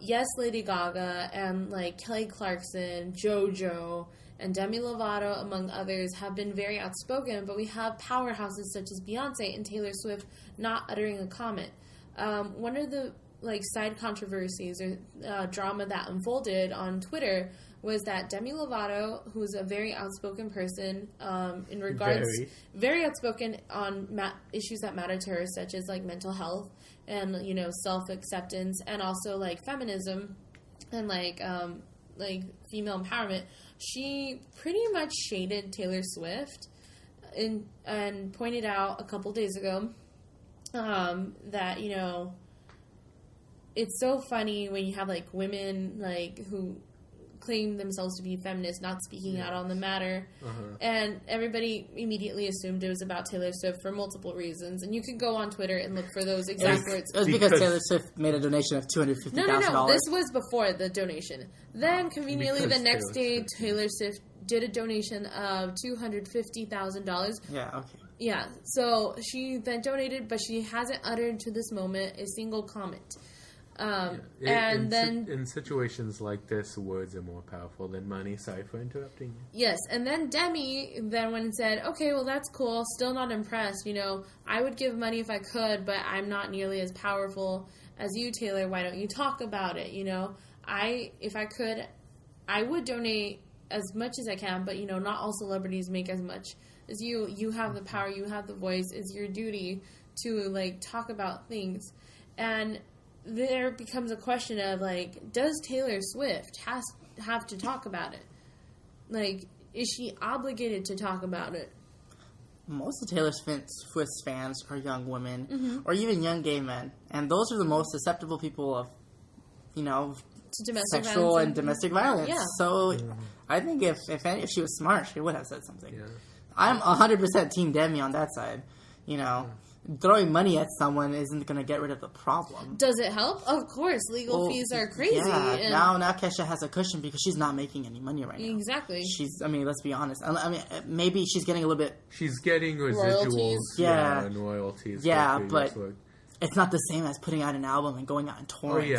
Yes, Lady Gaga and, like, Kelly Clarkson, JoJo, and Demi Lovato, among others, have been very outspoken, but we have powerhouses such as Beyonce and Taylor Swift not uttering a comment. One of the, like, side controversies or drama that unfolded on Twitter was that Demi Lovato, who's a very outspoken person in regards... very outspoken on issues that matter to her, such as, like, mental health and, self-acceptance and also, like, feminism and, like female empowerment. She pretty much shaded Taylor Swift and pointed out a couple days ago that, you know, it's so funny when you have, like, women, like, who claim themselves to be feminists not speaking out on the matter. And everybody immediately assumed it was about Taylor Swift for multiple reasons. And you can go on Twitter and look for those exact words. It was because Taylor Swift made a donation of $250,000. No. This was before the donation. Then, conveniently, the next day, Taylor Swift did a donation of $250,000. Yeah, okay. Yeah, so she then donated, but she hasn't uttered to this moment a single comment. In situations like this, words are more powerful than money. Sorry for interrupting you. Yes, and then Demi then went and said, okay, well, that's cool. Still not impressed. You know, I would give money if I could, but I'm not nearly as powerful as you, Taylor. Why don't you talk about it? You know, if I could, I would donate as much as I can, but, you know, not all celebrities make as much as you. You have the power. You have the voice. It's your duty to, like, talk about things. And there becomes a question of, like, does Taylor Swift have to talk about it? Like, is she obligated to talk about it? Most of Taylor Swift's fans are young women or even young gay men. And those are the most susceptible people of, you know, sexual and domestic violence. Yeah. So I think if she was smart, she would have said something. Yeah. I'm 100% Team Demi on that side. You know, throwing money at someone isn't going to get rid of the problem. Does it help? Of course. Legal fees are crazy. Yeah, and now Kesha has a cushion because she's not making any money right now. Exactly. I mean, let's be honest. I mean, maybe she's getting a little bit... She's getting residuals. Royalties. Yeah. And royalties. Yeah, but it's not the same as putting out an album and going out and touring.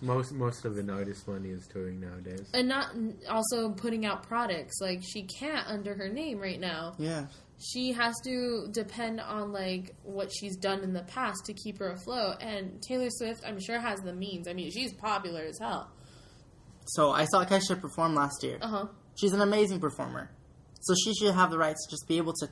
Most of an artist's money is touring nowadays. And not also putting out products. Like, she can't under her name right now. Yeah. She has to depend on, like, what she's done in the past to keep her afloat. And Taylor Swift, I'm sure, has the means. I mean, she's popular as hell. So, I saw Kesha perform last year. She's an amazing performer. So, she should have the right to just be able to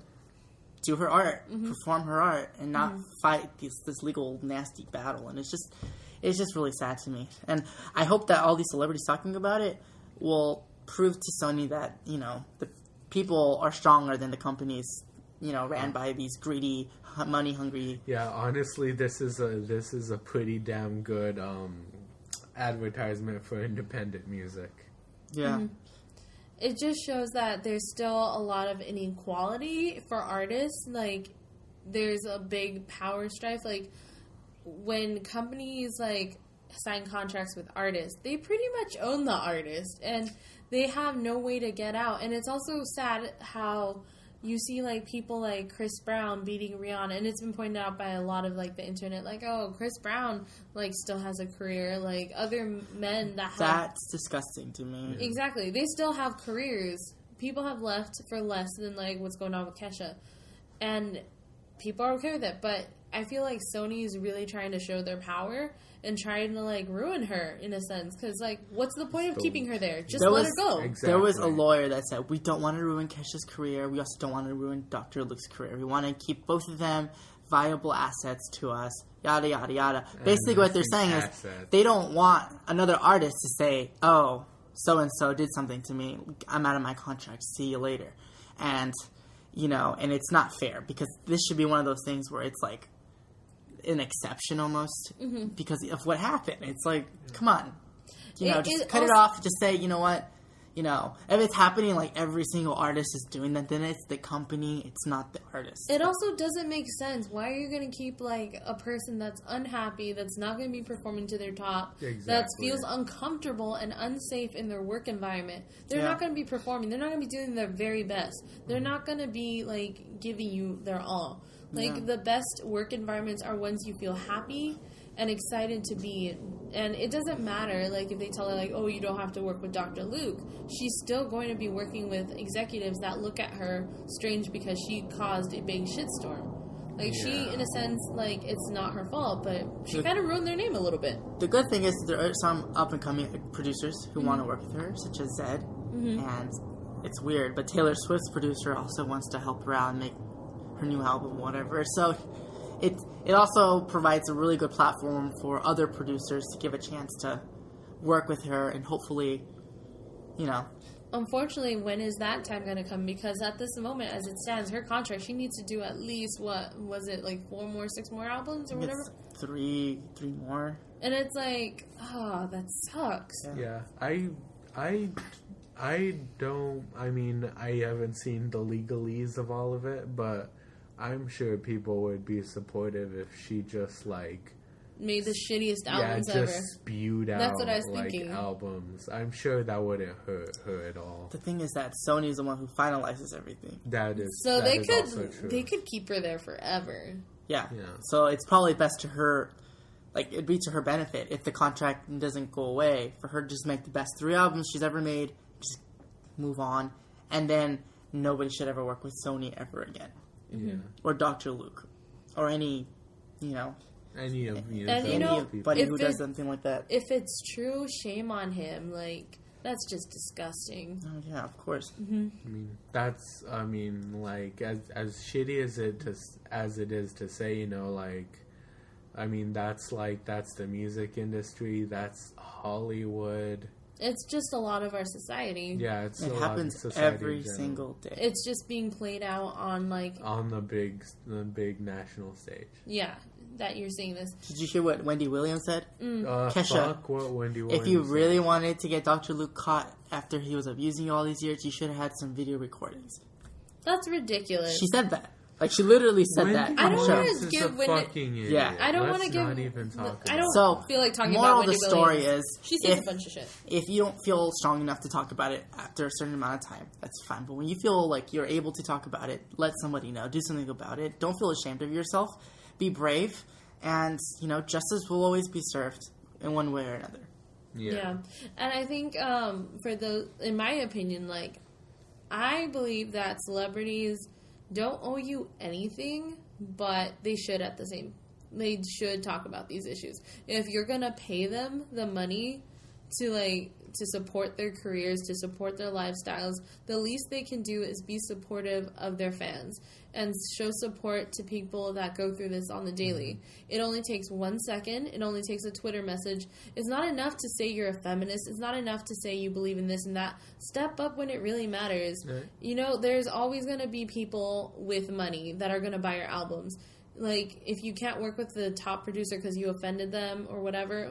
do her art, perform her art, and not fight this legal, nasty battle. And it's just really sad to me. And I hope that all these celebrities talking about it will prove to Sony that, you know, the people are stronger than the companies, you know, ran by these greedy, money-hungry... Yeah, honestly, this is a pretty damn good advertisement for independent music. Yeah. It just shows that there's still a lot of inequality for artists. Like, there's a big power strife. Like, when companies, like, sign contracts with artists, they pretty much own the artist. And they have no way to get out. And it's also sad how you see, like, people like Chris Brown beating Rihanna. And it's been pointed out by a lot of, like, the internet. Like, oh, Chris Brown, like, still has a career. Like, other men that have... That's disgusting to me. Exactly. They still have careers. People have left for less than, like, what's going on with Kesha. And people are okay with it. But I feel like Sony is really trying to show their power and trying to, like, ruin her, in a sense. Because, like, what's the point of keeping her there? Just let her go. Exactly. There was a lawyer that said, we don't want to ruin Kesha's career. We also don't want to ruin Dr. Luke's career. We want to keep both of them viable assets to us. Yada, yada, yada. Basically, what they're saying is they don't want another artist to say, oh, so-and-so did something to me. I'm out of my contract. See you later. And, you know, and it's not fair. Because this should be one of those things where it's, like, an exception almost because of what happened. It's like, come on, you know, just cut it off. Just say, you know what, you know, if it's happening, like every single artist is doing that, then it's the company, it's not the artist. It also doesn't make sense. Why are you going to keep, like, a person that's unhappy, that's not going to be performing to their top, that feels uncomfortable and unsafe in their work environment? They're not going to be performing. They're not going to be doing their very best. They're not going to be, like, giving you their all. Like, the best work environments are ones you feel happy and excited to be in. And it doesn't matter, like, if they tell her, like, oh, you don't have to work with Dr. Luke. She's still going to be working with executives that look at her strange because she caused a big shitstorm. Like, she, in a sense, like, it's not her fault, but she kind of ruined their name a little bit. The good thing is there are some up-and-coming producers who want to work with her, such as Zed. And it's weird, but Taylor Swift's producer also wants to help her out and make her new album, whatever. So it also provides a really good platform for other producers to give a chance to work with her and hopefully, you know, unfortunately, when is that time going to come? Because at this moment, as it stands, her contract, she needs to do at least, what was it, like 4 more, 6 more albums or whatever? It's three more. And it's like, oh, that sucks. Yeah, I don't. I mean, I haven't seen the legalese of all of it, but I'm sure people would be supportive if she just like made the shittiest albums ever. Spewed out. That's what I was like thinking. Albums. I'm sure that wouldn't hurt her at all. The thing is that Sony's the one who finalizes everything. That is. So that they is could also true. they could keep her there forever. Yeah. Yeah. So it's probably best to her. Like, it'd be to her benefit if the contract doesn't go away, for her to just make the best 3 albums she's ever made, just move on, and then nobody should ever work with Sony ever again. Yeah. Or Dr. Luke. Or any, Any of you. And you know, anybody who if does it- something like that. If it's true, shame on him. Like, that's just disgusting. Oh, yeah, of course. I mean, like, as shitty as it is to say, like, I mean, that's the music industry, that's Hollywood. It's just a lot of our society. Yeah, it's It a lot of happens society every in general. single day. It's just being played out on, like, On the big national stage. yeah, that you're seeing this. Did you hear what Wendy Williams said? Kesha, Fuck what Wendy Williams If you said. really wanted to get Dr. Luke caught after he was abusing you all these years, you should have had some video recordings. That's ridiculous. She said that. Like, she literally said Wendy that. I don't on the show. wanna Williams is give a Wendy- fucking idiot. Yeah. I don't Let's want to give. not even talk I about don't So, feel like talking moral about of the Wendy story Williams. is, She says a bunch of shit. if you don't feel strong enough to talk about it after a certain amount of time, that's fine. But when you feel like you're able to talk about it, let somebody know. Do something about it. Don't feel ashamed of yourself. Be brave. And, justice will always be served in one way or another. Yeah. And I think in my opinion, like, I believe that celebrities don't owe you anything, but they should they should talk about these issues. If you're gonna pay them the money to support their careers, to support their lifestyles, the least they can do is be supportive of their fans and show support to people that go through this on the daily. It only takes 1 second. It only takes a Twitter message. It's not enough to say you're a feminist. It's not enough to say you believe in this and that. Step up when it really matters. Right. There's always going to be people with money that are going to buy your albums. Like, if you can't work with the top producer because you offended them or whatever.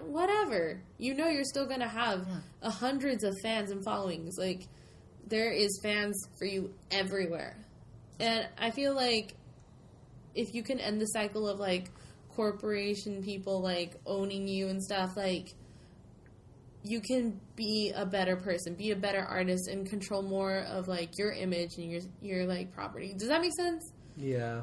You're still going to have hundreds of fans and followings. Like, there is fans for you everywhere. And I feel like if you can end the cycle of, like, corporation people, like, owning you and stuff, like, you can be a better person, be a better artist, and control more of, like, your image and your like, property. Does that make sense? Yeah.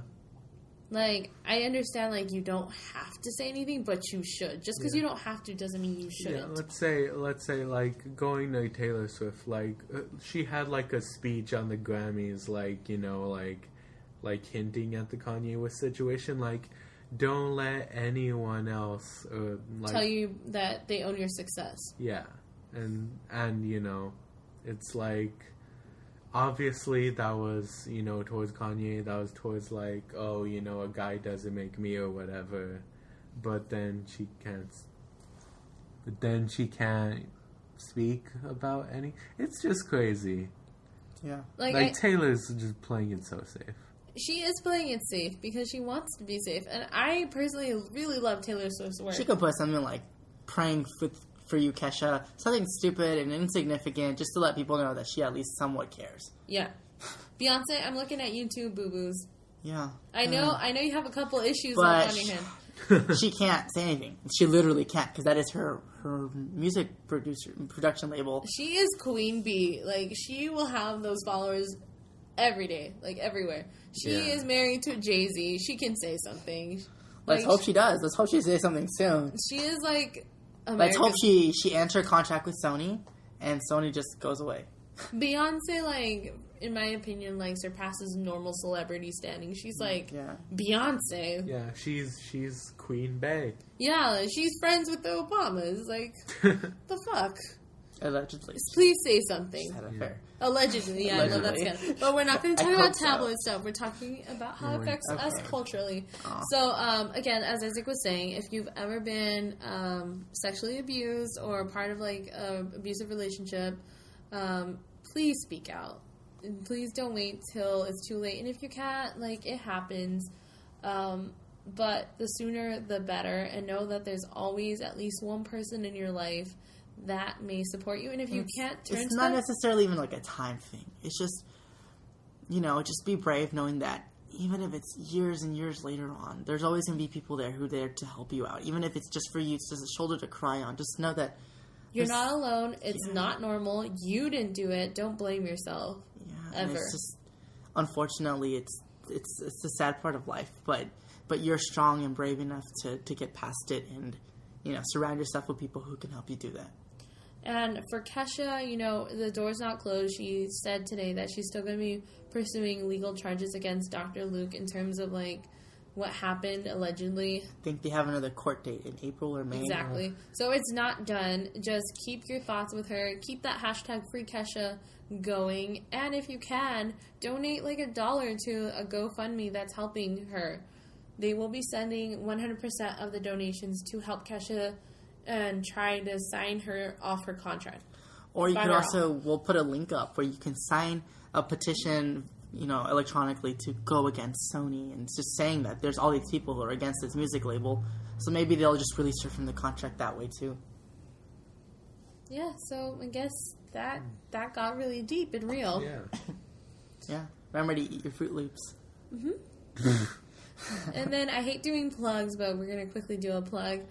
Like, I understand, like, you don't have to say anything, but you should. Just because you don't have to doesn't mean you shouldn't. Yeah, let's say, like, going to Taylor Swift, like, she had, like, a speech on the Grammys, like, like hinting at the Kanye West situation, like, don't let anyone else, like, tell you that they own your success. Yeah. And it's like, obviously, that was, towards Kanye, that was towards, like, oh, a guy doesn't make me or whatever. But then she can't speak about any. It's just crazy. Yeah. Like Taylor's just playing it so safe. She is playing it safe because she wants to be safe. And I personally really love Taylor Swift's work. She could put something like, praying for you, Kesha. Something stupid and insignificant, just to let people know that she at least somewhat cares. Yeah. Beyonce, I'm looking at you too, boo-boos. Yeah. I know you have a couple issues But on your hand. she can't say anything. She literally can't, because that is her music production label. She is Queen Bee. Like, she will have those followers every day, like, everywhere. She is married to Jay-Z. She can say something. Let's hope she does. Let's hope she says something soon. She is, like, Let's hope she ends her contract with Sony, and Sony just goes away. Beyonce, like, in my opinion, like, surpasses normal celebrity standing. She's, like, Beyonce. Yeah, she's Queen Bey. Yeah, she's friends with the Obamas. Like, the fuck? Allegedly. Please say something. She's had an affair. Allegedly, yeah, I know that's Allegedly. good. But we're not going to I talk about hope so. tabloid stuff. We're talking about how it affects us culturally. Aw. So, again, as Isaac was saying, if you've ever been sexually abused or part of, like, an abusive relationship, please speak out. And please don't wait till it's too late. And if you can't, like, it happens. But the sooner the better. And know that there's always at least one person in your life that may support you. And if you can't turn to them... It's not necessarily even like a time thing. It's just, just be brave knowing that even if it's years and years later on, there's always going to be people there who are there to help you out. Even if it's just for you, it's just a shoulder to cry on. Just know that you're not alone. It's not normal. You didn't do it. Don't blame yourself. Yeah, ever. It's just, unfortunately, it's the sad part of life. But you're strong and brave enough to get past it, and surround yourself with people who can help you do that. And for Kesha, the door's not closed. She said today that she's still going to be pursuing legal charges against Dr. Luke in terms of, like, what happened, allegedly. I think they have another court date in April or May. Exactly. So it's not done. Just keep your thoughts with her. Keep that hashtag Free Kesha going. And if you can, donate, like, $1 to a GoFundMe that's helping her. They will be sending 100% of the donations to help Kesha and try to sign her off her contract. Or you could also, we'll put a link up where you can sign a petition, electronically to go against Sony. And it's just saying that there's all these people who are against this music label. So maybe they'll just release her from the contract that way too. Yeah, so I guess that got really deep and real. Yeah. Yeah. Remember to eat your Fruit Loops. Mm-hmm. And then I hate doing plugs, but we're going to quickly do a plug.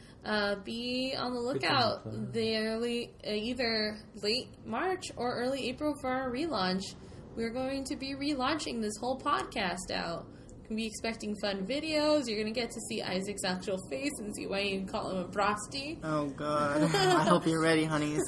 Be on the lookout either late March or early April for our relaunch. We're going to be relaunching this whole podcast out. You can be expecting fun videos. You're going to get to see Isaac's actual face and see why you call him a Frosty. Oh, God. I hope you're ready, honeys.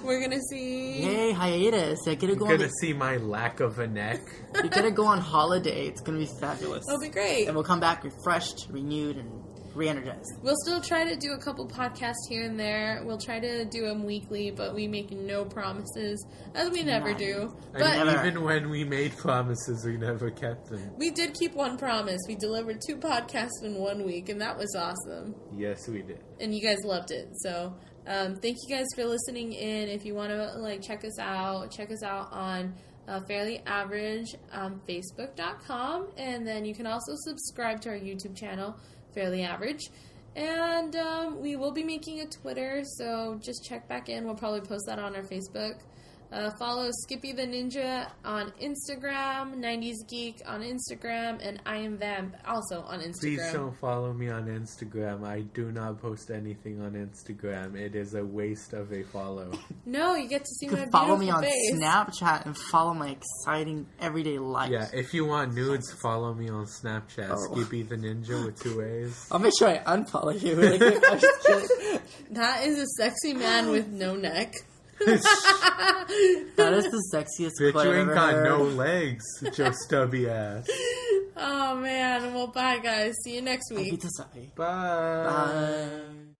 We're going to see... Yay, hiatus. You're going to see my lack of a neck. You're going to go on holiday. It's going to be fabulous. It'll be great. And we'll come back refreshed, renewed, and re-energized. We'll still try to do a couple podcasts here and there. We'll try to do them weekly, but we make no promises, as we never do. But even when we made promises, we never kept them. We did keep one promise. We delivered 2 podcasts in 1 week, and that was awesome. Yes, we did. And you guys loved it. So thank you guys for listening in. If you want to check us out on Fairly Average on Facebook.com, and then you can also subscribe to our YouTube channel, Fairly Average. And we will be making a Twitter, so just check back in. We'll probably post that on our Facebook. Follow Skippy the Ninja on Instagram, 90s Geek on Instagram, and I Am Vamp also on Instagram. Please don't follow me on Instagram. I do not post anything on Instagram. It is a waste of a follow. No, you get to see my beautiful face. Follow me on Snapchat and follow my exciting everyday life. Yeah, if you want nudes, follow me on Snapchat. Skippy the Ninja with 2 A's. I'll make sure I unfollow you. I'm just kidding. That is a sexy man with no neck. That is the sexiest Bitch, quote you I've ain't ever got heard. no legs, Joe Stubby ass. Oh man, well bye guys. See you next week. Bye. Bye. Bye.